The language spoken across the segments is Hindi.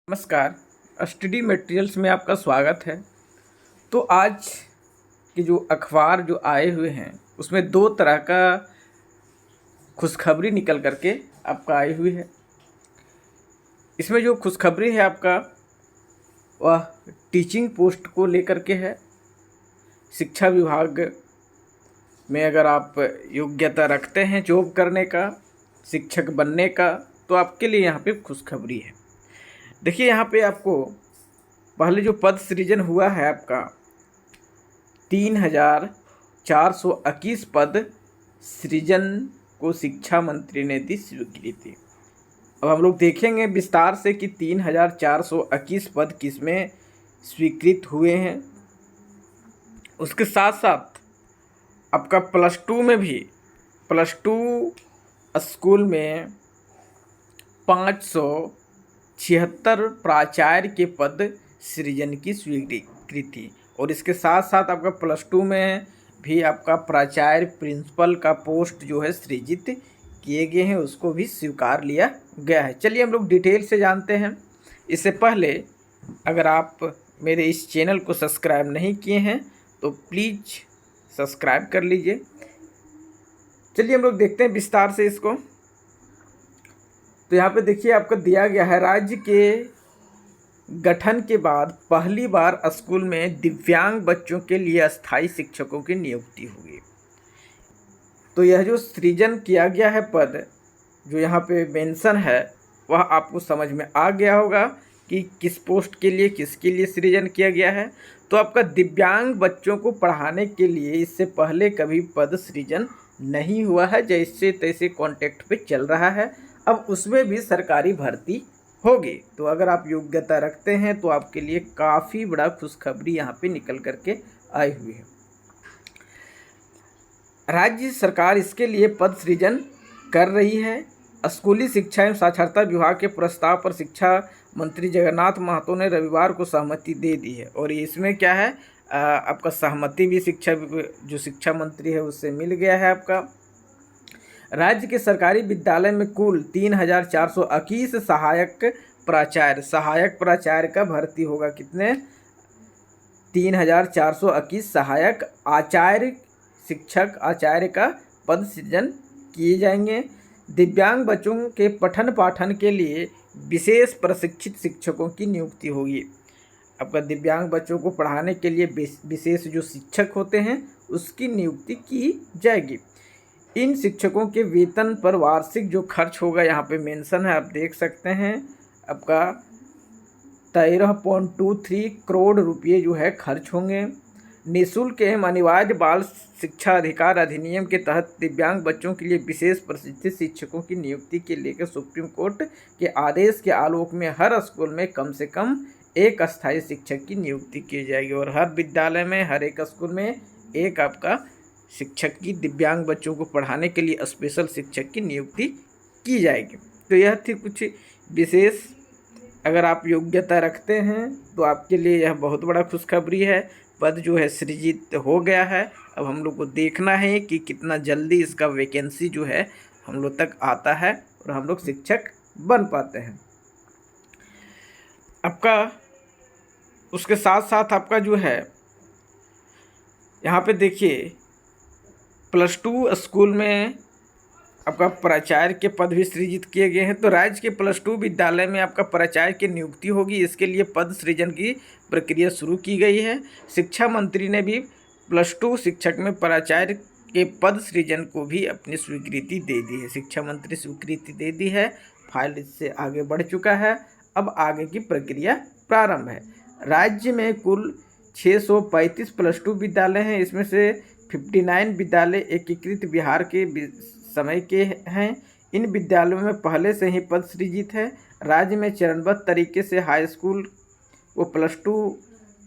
नमस्कार। स्टडी मटेरियल्स में आपका स्वागत है। तो आज के जो अखबार जो आए हुए हैं उसमें दो तरह का खुशखबरी निकल करके आपका आई हुई है। इसमें जो खुशखबरी है आपका वह टीचिंग पोस्ट को लेकर के है। शिक्षा विभाग में अगर आप योग्यता रखते हैं जॉब करने का, शिक्षक बनने का, तो आपके लिए यहाँ पे खुशखबरी है। देखिए यहाँ पे आपको पहले जो पद सृजन हुआ है आपका 3,421 पद सृजन को शिक्षा मंत्री ने दी स्वीकृति। अब हम लोग देखेंगे विस्तार से कि 3,421 पद किसमें स्वीकृत हुए हैं। उसके साथ साथ आपका प्लस टू स्कूल में 576 प्राचार्य के पद सृजन की स्वीकृति, और इसके साथ साथ आपका प्लस टू में भी आपका प्राचार्य प्रिंसिपल का पोस्ट जो है सृजित किए गए हैं, उसको भी स्वीकार लिया गया है। चलिए हम लोग डिटेल से जानते हैं। इससे पहले अगर आप मेरे इस चैनल को सब्सक्राइब नहीं किए हैं तो प्लीज़ सब्सक्राइब कर लीजिए। चलिए हम लोग देखते हैं विस्तार से इसको। तो यहाँ पे देखिए आपको दिया गया है राज्य के गठन के बाद पहली बार स्कूल में दिव्यांग बच्चों के लिए अस्थायी शिक्षकों की नियुक्ति होगी। तो यह जो सृजन किया गया है पद जो यहाँ पे मेंशन है वह आपको समझ में आ गया होगा कि किस पोस्ट के लिए किसके लिए सृजन किया गया है। तो आपका दिव्यांग बच्चों को पढ़ाने के लिए इससे पहले कभी पद सृजन नहीं हुआ है, जैसे तैसे कॉन्टेक्ट पे चल रहा है। अब उसमें भी सरकारी भर्ती होगी। तो अगर आप योग्यता रखते हैं तो आपके लिए काफ़ी बड़ा खुशखबरी यहाँ पे निकल करके आई हुई है। राज्य सरकार इसके लिए पद सृजन कर रही है। स्कूली शिक्षा एवं साक्षरता विभाग के प्रस्ताव पर शिक्षा मंत्री जगन्नाथ महतो ने रविवार को सहमति दे दी है। और इसमें क्या है, आपका सहमति भी शिक्षा मंत्री है उससे मिल गया है। आपका राज्य के सरकारी विद्यालय में कुल 3,421 सहायक प्राचार्य का भर्ती होगा। कितने? 3,421 सहायक आचार्य का पद सृजन किए जाएंगे। दिव्यांग बच्चों के पठन पाठन के लिए विशेष प्रशिक्षित शिक्षकों की नियुक्ति होगी। आपका दिव्यांग बच्चों को पढ़ाने के लिए विशेष जो शिक्षक होते हैं उसकी नियुक्ति की जाएगी। इन शिक्षकों के वेतन पर वार्षिक जो खर्च होगा यहाँ पे मेंशन है, आप देख सकते हैं। आपका 13.23 करोड़ रुपये जो है खर्च होंगे। निःशुल्क एवं अनिवार्य बाल शिक्षा अधिकार अधिनियम के तहत दिव्यांग बच्चों के लिए विशेष प्रशिक्षित शिक्षकों की नियुक्ति के लेकर सुप्रीम कोर्ट के आदेश के आलोक में हर स्कूल में कम से कम एक अस्थायी शिक्षक की नियुक्ति की जाएगी, और हर विद्यालय में हर एक स्कूल में एक आपका शिक्षक की दिव्यांग बच्चों को पढ़ाने के लिए स्पेशल शिक्षक की नियुक्ति की जाएगी। तो यह थी कुछ विशेष, अगर आप योग्यता रखते हैं तो आपके लिए यह बहुत बड़ा खुशखबरी है। पद जो है सृजित हो गया है। अब हम लोग को देखना है कि कितना जल्दी इसका वैकेंसी जो है हम लोग तक आता है और हम लोग शिक्षक बन पाते हैं। आपका उसके साथ साथ आपका जो है यहाँ पे देखिए प्लस टू स्कूल में आपका प्राचार्य के पद भी सृजित किए गए हैं। तो राज्य के प्लस टू विद्यालय में आपका प्राचार्य की नियुक्ति होगी। इसके लिए पद सृजन की प्रक्रिया शुरू की गई है। शिक्षा मंत्री ने भी प्लस टू शिक्षक में प्राचार्य के पद सृजन को भी अपनी स्वीकृति दे दी है। शिक्षा मंत्री स्वीकृति दे दी है, फाइल इससे आगे बढ़ चुका है। अब आगे की प्रक्रिया प्रारंभ है। राज्य में कुल 635 प्लस टू विद्यालय हैं। इसमें से 59 विद्यालय एकीकृत बिहार के समय के हैं। इन विद्यालयों में पहले से ही पद सृजित है। राज्य में चरणबद्ध तरीके से हाई स्कूल को प्लस टू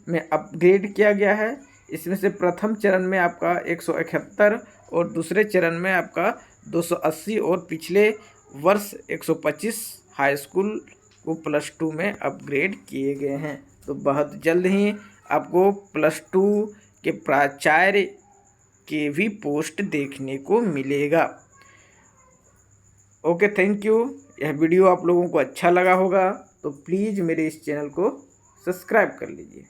में अपग्रेड किया गया है। इसमें से प्रथम चरण में आपका 171 और दूसरे चरण में आपका 280 और पिछले वर्ष 125 हाई स्कूल को प्लस टू में अपग्रेड किए गए हैं। तो बहुत जल्द ही आपको प्लस टू के प्राचार्य के भी पोस्ट देखने को मिलेगा। Okay, thank you. यह वीडियो आप लोगों को अच्छा लगा होगा तो प्लीज़ मेरे इस चैनल को सब्सक्राइब कर लीजिए।